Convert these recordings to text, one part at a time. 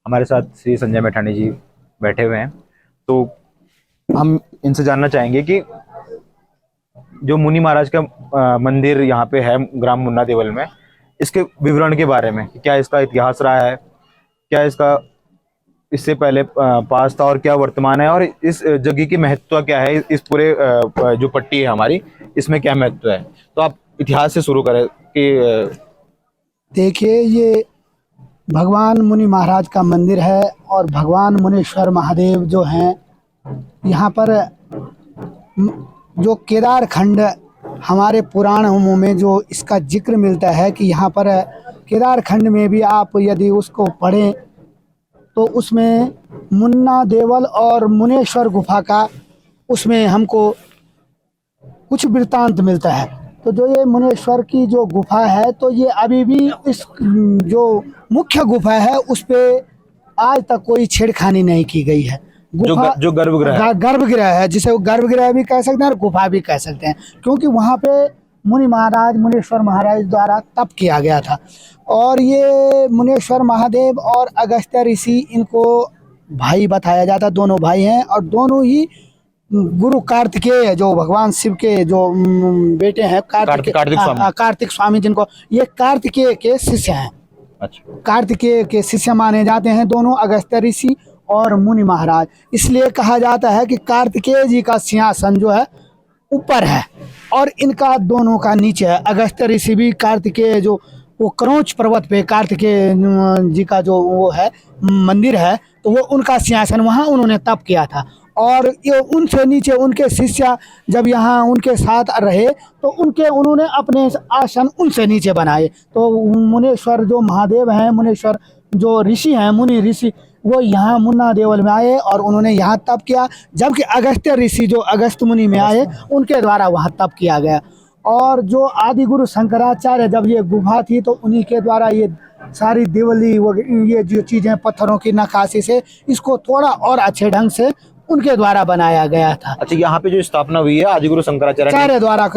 हमारे साथ श्री संजय मैठाणी जी बैठे हुए हैं। तो हम इनसे जानना चाहेंगे कि जो मुनि महाराज का मंदिर यहाँ पे है ग्राम मुन्ना देवल में, इसके विवरण के बारे में, कि क्या इसका इतिहास रहा है, क्या इसका इससे पहले पास था और क्या वर्तमान है, और इस जगह की महत्व क्या है, इस पूरे जो पट्टी है हमारी, इसमें क्या महत्व है। तो आप इतिहास से शुरू करें कि देखिए, ये भगवान मुनि महाराज का मंदिर है और भगवान मुनीश्वर महादेव जो हैं यहाँ पर जो केदार खंड हमारे पुराणों में जो इसका जिक्र मिलता है कि यहाँ पर केदार खंड में भी आप यदि उसको पढ़ें तो उसमें मुन्ना देवल और मुनेश्वर गुफा का उसमें हमको कुछ वृत्तांत मिलता है। तो जो ये मुनेश्वर की जो गुफा है तो ये अभी भी इस जो मुख्य गुफा है उस पे आज तक कोई छेड़खानी नहीं की गई है। गुफा जो गर्भगृह है, गर्भगृह है, जिसे वो गर्भगृह भी कह सकते हैं और गुफा भी कह सकते हैं, क्योंकि वहाँ पे मुनीश्वर महाराज द्वारा तप किया गया था। और ये मुनीश्वर महादेव और अगस्त्य ऋषि, इनको भाई बताया जाता, दोनों भाई हैं और दोनों ही गुरु कार्तिकेय जो भगवान शिव के जो बेटे हैं, कार्तिक स्वामी, जिनको ये कार्तिकेय के शिष्य हैं। अच्छा, कार्तिकेय के शिष्य माने जाते हैं दोनों, अगस्त्य ऋषि और मुनि महाराज। इसलिए कहा जाता है कि कार्तिकेय जी का सिंहासन जो है ऊपर है और इनका दोनों का नीचे है। अगस्त्य ऋषि भी कार्तिकेय जो वो क्रोच पर्वत पे कार्तिकेय जी का जो वो है मंदिर है, तो वो उनका सिंहासन, वहाँ उन्होंने तप किया था। और ये उनसे नीचे उनके शिष्य जब यहाँ उनके साथ रहे तो उन्होंने अपने आसन उनसे नीचे बनाए। तो मुनीश्वर जो महादेव हैं, मुनीश्वर जो ऋषि हैं, मुनि ऋषि, वो यहाँ मुन्ना देवल में आए और उन्होंने यहाँ तप किया, जबकि अगस्त्य ऋषि जो अगस्त मुनि में आए उनके द्वारा वहाँ तप किया गया। और जो आदि गुरु शंकराचार्य, जब ये गुफा थी तो उन्हीं के द्वारा ये सारी दिवली ये जो चीज़ें पत्थरों की नक्काशी से इसको थोड़ा और अच्छे ढंग से उनके द्वारा बनाया गया था। अच्छा, यहाँ पे जो स्थापना हुई है आदिगुरु शंकराचार्य द्वारा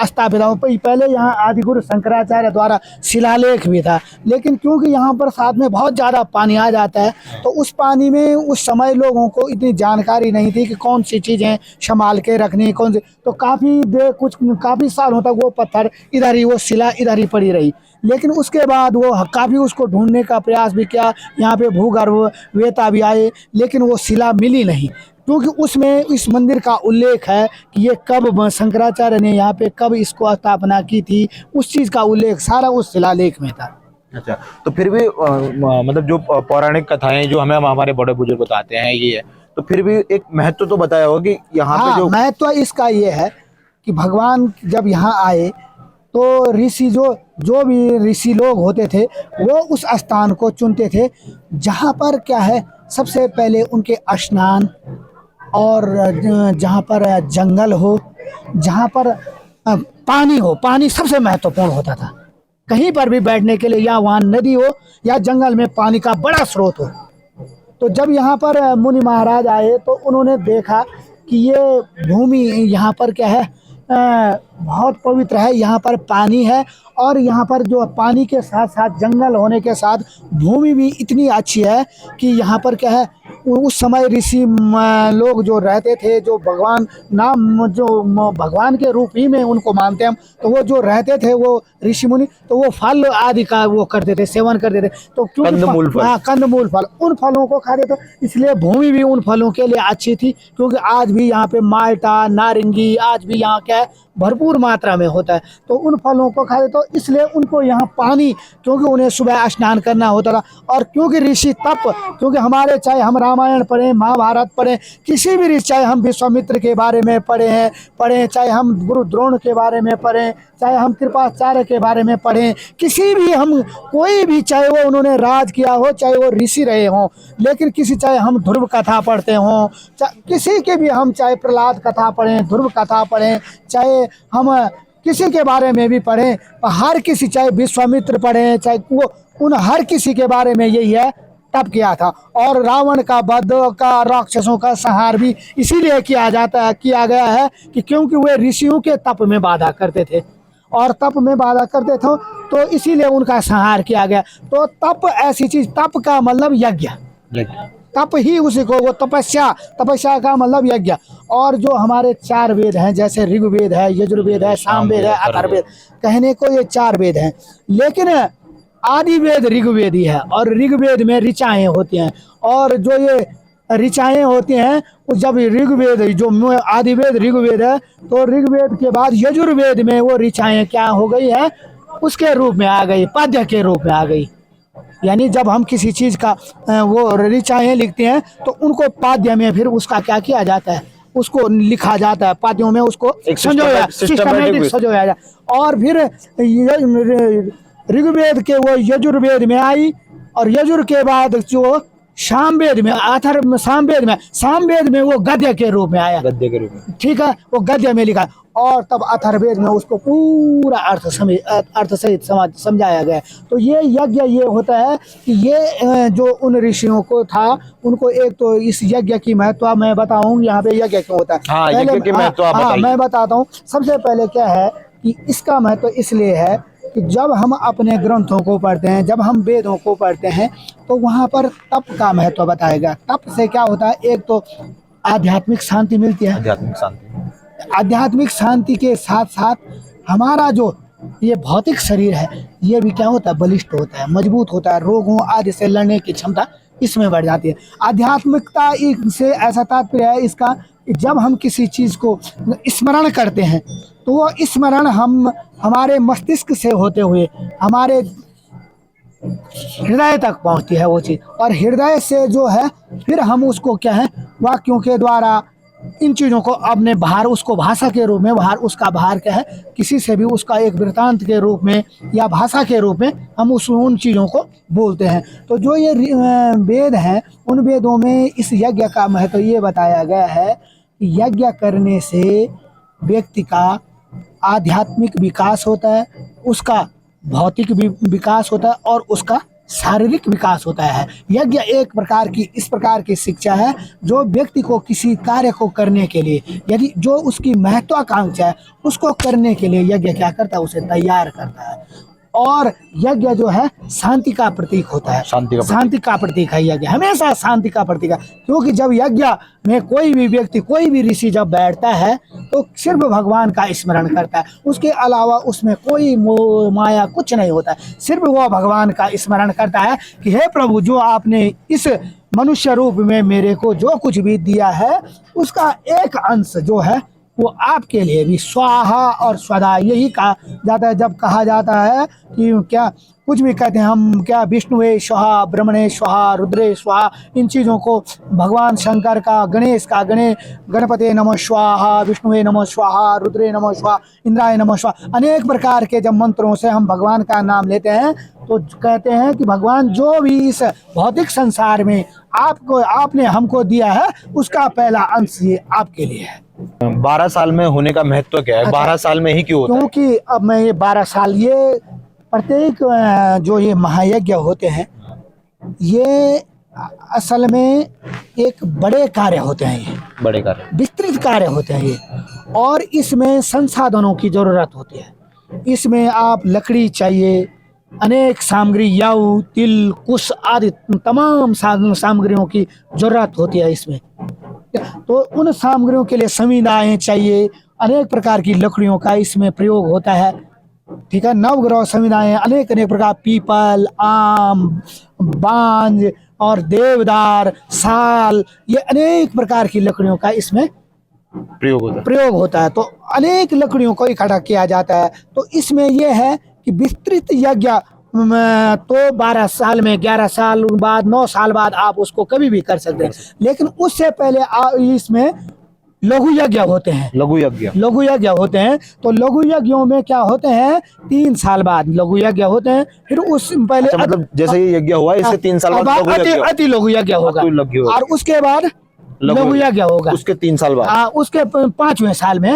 स्थापित हुआ। पहले यहाँ आदिगुरु शंकराचार्य द्वारा शिलालेख भी था, लेकिन क्योंकि यहाँ पर साथ में बहुत ज़्यादा पानी आ जाता है तो उस पानी में उस समय लोगों को इतनी जानकारी नहीं थी कि कौन सी चीज़ें संभाल के रखनी, कौन सी, तो काफ़ी सालों तक वो पत्थर इधर ही, वो शिला इधर ही पड़ी रही। लेकिन उसके बाद वो काफ़ी उसको ढूंढने का प्रयास भी किया, यहाँ पे भूगर्भ वेता भी आए, लेकिन वो शिला मिली नहीं, क्योंकि उसमें इस मंदिर का उल्लेख है कि ये कब शंकराचार्य ने यहाँ पे कब इसको स्थापना की थी, उस चीज़ का उल्लेख सारा उस शिलालेख में था। अच्छा, तो फिर भी मतलब जो पौराणिक कथाएं जो हमें हमारे बड़े बुजुर्ग बताते हैं ये है, तो फिर भी एक महत्व तो बताया होगा कि यहाँ पे जो महत्व इसका ये है कि भगवान जब यहाँ आए तो ऋषि जो भी ऋषि लोग होते थे वो उस स्थान को चुनते थे जहाँ पर क्या है, सबसे पहले उनके स्नान, और जहाँ पर जंगल हो, जहाँ पर पानी हो, पानी सबसे महत्वपूर्ण होता था। कहीं पर भी बैठने के लिए, या वहाँ नदी हो या जंगल में पानी का बड़ा स्रोत हो। तो जब यहाँ पर मुनि महाराज आए तो उन्होंने देखा कि ये भूमि यहाँ पर क्या है, बहुत पवित्र है, यहाँ पर पानी है और यहाँ पर जो पानी के साथ साथ जंगल होने के साथ भूमि भी इतनी अच्छी है कि यहाँ पर क्या है, उस समय ऋषि लोग जो रहते थे, जो भगवान के रूप ही में उनको मानते हैं, तो वो जो रहते थे वो ऋषि मुनि, तो वो फल आदि का वो करते थे, सेवन करते थे। तो कंदमूल फल, उन फलों को खाते थे, इसलिए भूमि भी उन फलों के लिए अच्छी थी। क्योंकि आज भी यहाँ पे माल्टा, नारंगी आज भी यहाँ क्या है भरपूर मात्रा में होता है, तो उन फलों को खाते, तो इसलिए उनको यहाँ पानी, क्योंकि उन्हें सुबह स्नान करना होता था। और क्योंकि ऋषि तप, क्योंकि हमारे चाहे हम रामायण पढ़ें, महाभारत पढ़ें, किसी भी ऋषि, चाहे हम विश्वामित्र के बारे में पढ़ें, चाहे हम गुरु द्रोण के बारे में पढ़ें, चाहे हम कृपाचार्य के बारे में पढ़ें, किसी भी हम कोई भी, चाहे वो उन्होंने राज किया हो, चाहे वो ऋषि रहे हों, लेकिन चाहे हम ध्रुव कथा पढ़ते हों, किसी के भी हम चाहे प्रहलाद कथा पढ़ें, ध्रुव कथा पढ़ें, चाहे हम किसी के बारे में भी पढ़ें, हर किसी, चाहे विश्वामित्र पढ़ें, चाहे वो, उन हर किसी के बारे में यही है तप किया था। और रावण का वध का, राक्षसों का संहार भी इसीलिए किया गया है कि क्योंकि वे ऋषियों के तप में बाधा करते थे, और तप में बाधा करते थे तो इसीलिए उनका संहार किया गया। तो तप ऐसी चीज, तप का मतलब यज्ञ, तप ही उसी को, वो तपस्या, तपस्या का मतलब यज्ञ। और जो हमारे 4 वेद हैं, जैसे ऋग्वेद है, यजुर्वेद है, सामवेद है, अथर्ववेद, कहने को ये 4 वेद हैं, लेकिन आदि वेद ऋग्वेद ही है। और ऋग्वेद में ऋचाएं होती हैं, और जो ये ऋचाएं होती हैं, वो जब ऋग्वेद, जो आदि वेद ऋग्वेद है, तो ऋग्वेद के बाद यजुर्वेद में वो ऋचाएं क्या हो गई है, उसके रूप में आ गई, पद्य के रूप में आ गई। यानी जब हम किसी चीज़ का वो ऋचाएं लिखते हैं, तो उनको पाद्य में फिर उसका क्या किया जाता है, उसको लिखा जाता है, पाद्यों में उसको संजोया, सिस्टमैटिक संजोया जाता। और फिर ऋग्वेद के वो यजुर्वेद में आई, और यजुर के बाद जो सामवेद में, अथर्व सामवेद में वो गद्य के रूप में आया, गद्य के रूप में, ठीक है, वो गद्य में लिखा। और तब अथर्ववेद में उसको पूरा अर्थ सहित समझाया गया। तो ये यज्ञ ये होता है कि ये जो उन ऋषियों को था, उनको एक तो इस यज्ञ की महत्व मैं बताऊं, यहाँ पे यज्ञ क्यों होता है। हाँ, यज्ञ की महत्व आप बताइए। मैं बताता हूँ। सबसे पहले क्या है कि इसका महत्व इसलिए है कि जब हम अपने ग्रंथों को पढ़ते हैं, जब हम वेदों को पढ़ते हैं, तो वहाँ पर तप का महत्व बताएगा। तप से क्या होता है, एक तो आध्यात्मिक शांति मिलती है, आध्यात्मिक शांति, आध्यात्मिक शांति के साथ साथ हमारा जो ये भौतिक शरीर है, ये भी क्या होता है, बलिष्ठ होता है, मजबूत होता है, रोगों आदि से लड़ने की क्षमता इसमें बढ़ जाती है। आध्यात्मिकता से ऐसा तात्पर्य है इसका, जब हम किसी चीज़ को स्मरण करते हैं, तो वो स्मरण हम हमारे मस्तिष्क से होते हुए हमारे हृदय तक पहुंचती है वो चीज़, और हृदय से जो है फिर हम उसको क्या है, वाक्यों के द्वारा इन चीज़ों को अपने बाहर, उसको भाषा के रूप में बाहर, उसका बाहर क्या है, किसी से भी उसका एक वृत्तांत के रूप में या भाषा के रूप में हम उन चीज़ों को बोलते हैं। तो जो ये वेद हैं, उन वेदों में इस यज्ञ का महत्व ये बताया गया है कि यज्ञ करने से व्यक्ति का आध्यात्मिक विकास होता है, उसका भौतिक विकास होता है, और उसका शारीरिक विकास होता है। यज्ञ एक प्रकार की, इस प्रकार की शिक्षा है जो व्यक्ति को किसी कार्य को करने के लिए, यदि जो उसकी महत्वाकांक्षा है, उसको करने के लिए यज्ञ क्या करता है, उसे तैयार करता है। और यज्ञ जो है शांति का प्रतीक होता है, शांति का प्रतीक है यज्ञ, हमेशा शांति का प्रतीक है। क्योंकि जब यज्ञ में कोई भी व्यक्ति, कोई भी ऋषि जब बैठता है, तो सिर्फ भगवान का स्मरण करता है, उसके अलावा उसमें कोई मोह माया कुछ नहीं होता है। सिर्फ वो भगवान का स्मरण करता है कि हे प्रभु, जो आपने इस मनुष्य रूप में मेरे को जो कुछ भी दिया है, उसका एक अंश जो है वो आपके लिए भी स्वाहा और स्वधा, यही कहा जाता है। जब कहा जाता है कि क्या कुछ भी कहते हैं हम, क्या विष्णुवे स्वाहा, ब्रह्मणे स्वाहा, रुद्रे स्वाहा, इन चीज़ों को भगवान शंकर का, गणेश का, गणपते नमः स्वाहा, विष्णुवे नमः स्वाहा, रुद्रे नमः स्वाहा, इंद्राय नमः स्वाहा, अनेक प्रकार के जब मंत्रों से हम भगवान का नाम लेते हैं, तो कहते हैं कि भगवान जो भी इस भौतिक संसार में आपने हमको दिया है, उसका पहला अंश ये आपके लिए है। 12 साल में होने का महत्व क्या है? 12 साल में ही क्यों होता है? क्योंकि अब मैं ये 12 साल, ये प्रत्येक जो ये महायज्ञ होते हैं, ये असल में एक बड़े कार्य होते हैं, ये बड़े कार्य, विस्तृत कार्य होते हैं ये, और इसमें संसाधनों की जरूरत होती है। इसमें आप लकड़ी चाहिए, अनेक सामग्री, याऊ, तिल, कुश आदि तमाम सामग्रियों की जरूरत होती है इसमें। तो उन सामग्रियों के लिए संविदाएं चाहिए, अनेक प्रकार की लकड़ियों का इसमें प्रयोग होता है, ठीक है। नवग्रह संविदाएं अनेक प्रकार, पीपल, आम, बांज और देवदार, साल, ये अनेक प्रकार की लकड़ियों का इसमें प्रयोग होता है। तो अनेक लकड़ियों को इकट्ठा किया जाता है। तो इसमें यह है कि विस्तृत यज्ञ तो 12 साल में, 11 साल बाद, 9 साल बाद आप उसको कभी भी कर सकते हैं। लेकिन उससे पहले इसमें लघु यज्ञ होते हैं, लघु यज्ञ होते हैं। तो लघु यज्ञों में क्या होते हैं, 3 साल बाद लघु यज्ञ होते हैं। फिर उस पहले अच्छा, मतलब जैसे ये यज्ञ हुआ, इससे 3 साल बाद अति लघु यज्ञ होगा, और उसके बाद लघु यज्ञ होगा, उसके 3 साल बाद, उसके 5वें साल में,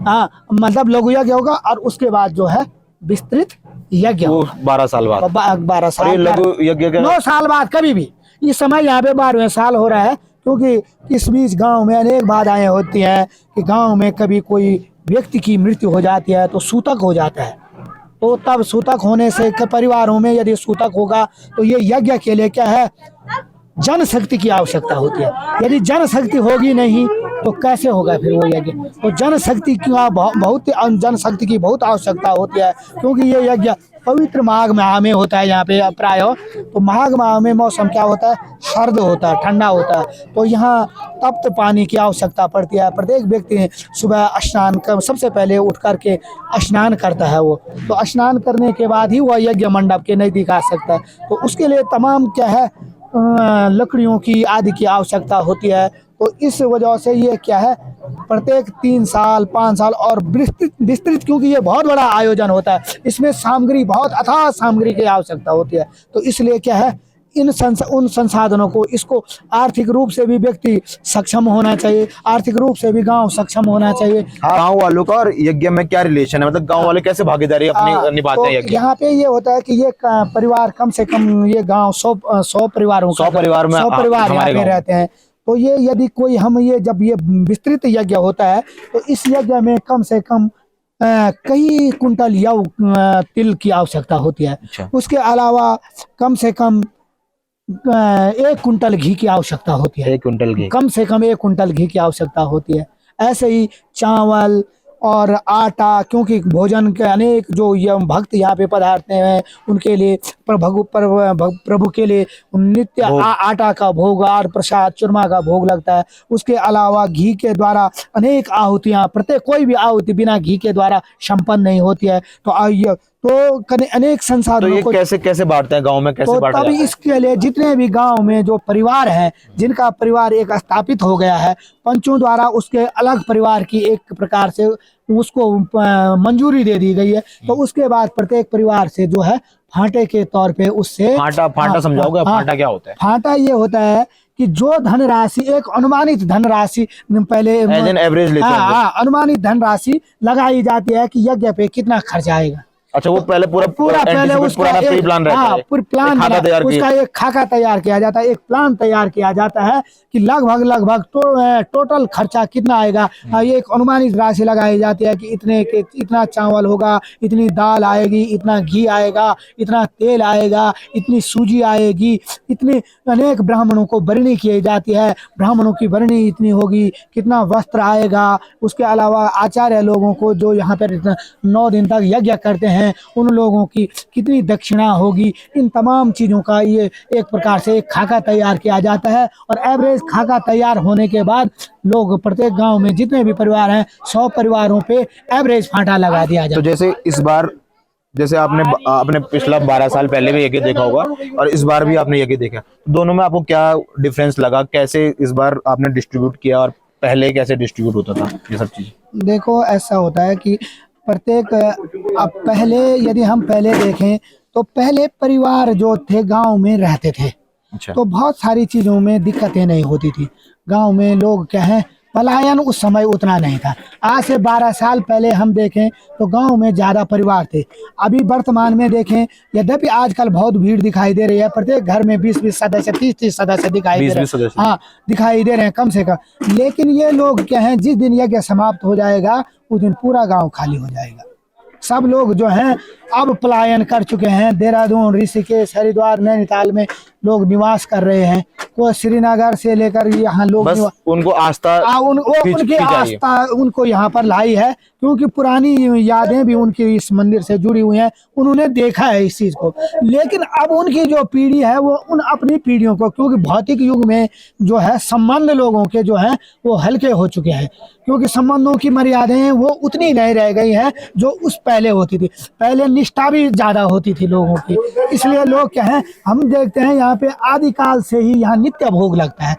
हाँ, मतलब लघु यज्ञ होगा। और उसके बाद जो है विस्तृत यज्ञ, 12 साल बाद, 12 साल, लघु यज्ञ 9 साल बाद कभी भी। इस समय यहाँ पे 12वें साल हो रहा है, क्योंकि इस बीच गांव में अनेक बाधाएं होती हैं कि गांव में कभी कोई व्यक्ति की मृत्यु हो जाती है तो सूतक हो जाता है। तो तब सूतक होने से परिवारों में यदि सूतक होगा, तो ये यज्ञ के लिए क्या है, जनशक्ति की आवश्यकता होती है। यदि जनशक्ति होगी नहीं तो कैसे होगा फिर वो यज्ञ। तो जनशक्ति का जनशक्ति की बहुत आवश्यकता होती है, क्योंकि ये यज्ञ पवित्र माघ माह में होता है यहाँ पे प्राय। तो माघ माह में मौसम क्या होता है, सर्द होता है, ठंडा होता है। तो यहाँ तप्त पानी की आवश्यकता पड़ती है। प्रत्येक व्यक्ति सुबह स्नान कर, सबसे पहले उठ करके स्नान करता है वो। तो स्नान करने के बाद ही वह यज्ञ मंडप के नज़दीक आ सकता है। तो उसके लिए तमाम क्या है लकड़ियों की आदि की आवश्यकता होती है। तो इस वजह से ये क्या है, प्रत्येक 3 साल 5 साल और विस्तृत, क्योंकि ये बहुत बड़ा आयोजन होता है, इसमें सामग्री बहुत अथाह सामग्री की आवश्यकता होती है। तो इसलिए क्या है, उन संसाधनों को, इसको आर्थिक रूप से भी व्यक्ति सक्षम होना चाहिए, आर्थिक रूप से भी गांव सक्षम होना चाहिए। गांव वालों का और यज्ञ में क्या रिलेशन है, मतलब गांव वाले कैसे भागीदारी अपनी निभाते हैं? तो यहाँ पे ये होता है कि ये परिवार कम से कम, ये गांव 100 परिवारों 100 परिवार में 100 परिवार यहाँ पे रहते हैं। तो ये यदि कोई जब ये विस्तृत यज्ञ होता है तो इस यज्ञ में कम से कम कई कुंटल यव तिल की आवश्यकता होती है। अच्छा। उसके अलावा कम से कम 1 कुंटल घी की आवश्यकता होती है। 1 कुंटल घी, कम से कम 1 कुंटल घी की आवश्यकता होती है। ऐसे ही चावल और आटा, क्योंकि भोजन के अनेक जो भक्त यहाँ पे पधारते हैं उनके लिए प्रभु के लिए नित्य आटा का भोग और प्रसाद चूरमा का भोग लगता है। उसके अलावा घी के द्वारा अनेक आहुतियाँ, प्रत्येक कोई भी आहुति बिना घी के द्वारा संपन्न नहीं होती है। तो अनेक संसाधनों को कैसे बांटते हैं गांव में, कैसे बांटा जाता है? इसके लिए जितने भी गांव में जो परिवार है, जिनका परिवार एक स्थापित हो गया है, पंचों द्वारा उसके अलग परिवार की एक प्रकार से उसको मंजूरी दे दी गई है। तो उसके बाद प्रत्येक परिवार से जो है फांटे के तौर पे उससे फांटा समझाओगे? फांटा क्या होता है? फांटा ये होता है कि जो धनराशि, एक अनुमानित धनराशि पहले एवरेज लेते हैं, अनुमानित धनराशि लगाई जाती है कि यज्ञ पे कितना खर्च आएगा। अच्छा, वो पहले पूरा पहले उसका प्री प्लान रहता है, पूरी प्लान उसका एक खाका तैयार किया जाता है, एक प्लान तैयार किया जाता है कि लगभग टोटल खर्चा कितना आएगा। ये एक अनुमानित राशि लगाई जाती है कि इतना चावल होगा, इतनी दाल आएगी, इतना घी आएगा, इतना तेल आएगा, इतनी सूजी आएगी, इतनी अनेक ब्राह्मणों को बरनी की जाती है, ब्राह्मणों की बरनी इतनी होगी, कितना वस्त्र आएगा। उसके अलावा आचार्य लोगों को जो यहाँ पर 9 दिन तक यज्ञ करते हैं उन लोगों की कितनी दक्षिणा होगी। इन तमाम चीज़ों का ये एक प्रकार से एक खाका तैयार किया जाता है। और एवरेज खाका तैयार होने के बाद लोग प्रत्येक गांव में जितने भी परिवार हैं 100 परिवारों पे एवरेज फांटा लगा दिया जाता है। तो जैसे इस बार, जैसे आपने पिछला 12 साल पहले भी यज्ञ देखा होगा और इस बार भी आपने यज्ञ देखा, दोनों में आपको क्या डिफरेंस लगा? कैसे इस बार आपने डिस्ट्रीब्यूट किया और पहले कैसे डिस्ट्रीब्यूट होता था ये सब चीज़? देखो, ऐसा होता है कि प्रत्येक, अब पहले यदि हम पहले देखें तो पहले परिवार जो थे गांव में रहते थे। अच्छा। तो बहुत सारी चीज़ों में दिक्कतें नहीं होती थी। गांव में लोग क्या है, पलायन उस समय उतना नहीं था। आज से 12 साल पहले हम देखें तो गांव में ज़्यादा परिवार थे। अभी वर्तमान में देखें, यद्यपि आजकल बहुत भीड़ दिखाई दे रही है, प्रत्येक घर में 20-20 सदस्य, 30-30 सदस्य दिखाई दे रहे हैं। हाँ, दिखाई दे रहे हैं कम से कम। लेकिन ये लोग क्या हैं, जिस दिन यज्ञ समाप्त हो जाएगा उस दिन पूरा गाँव खाली हो जाएगा। सब लोग जो हैं अब पलायन कर चुके हैं। देहरादून, ऋषिकेश, हरिद्वार, नैनीताल में लोग निवास कर रहे हैं। वो श्रीनगर से लेकर यहाँ लोग बस उनको आस्था, उनकी आस्था उनको यहाँ पर लाई है, क्योंकि पुरानी यादें भी उनकी इस मंदिर से जुड़ी हुई हैं। उन्होंने देखा है इस चीज़ को। लेकिन अब उनकी जो पीढ़ी है वो उन अपनी पीढ़ियों को, क्योंकि भौतिक युग में जो है संबंध लोगों के जो हैं वो हल्के हो चुके हैं, क्योंकि संबंधों की मर्यादाएं वो उतनी नहीं रह गई हैं जो उस पहले होती थी। पहले निष्ठा भी ज़्यादा होती थी लोगों की। इसलिए लोग क्या है, हम देखते हैं यहाँ पे आदिकाल से ही यहाँ नित्य भोग लगता है।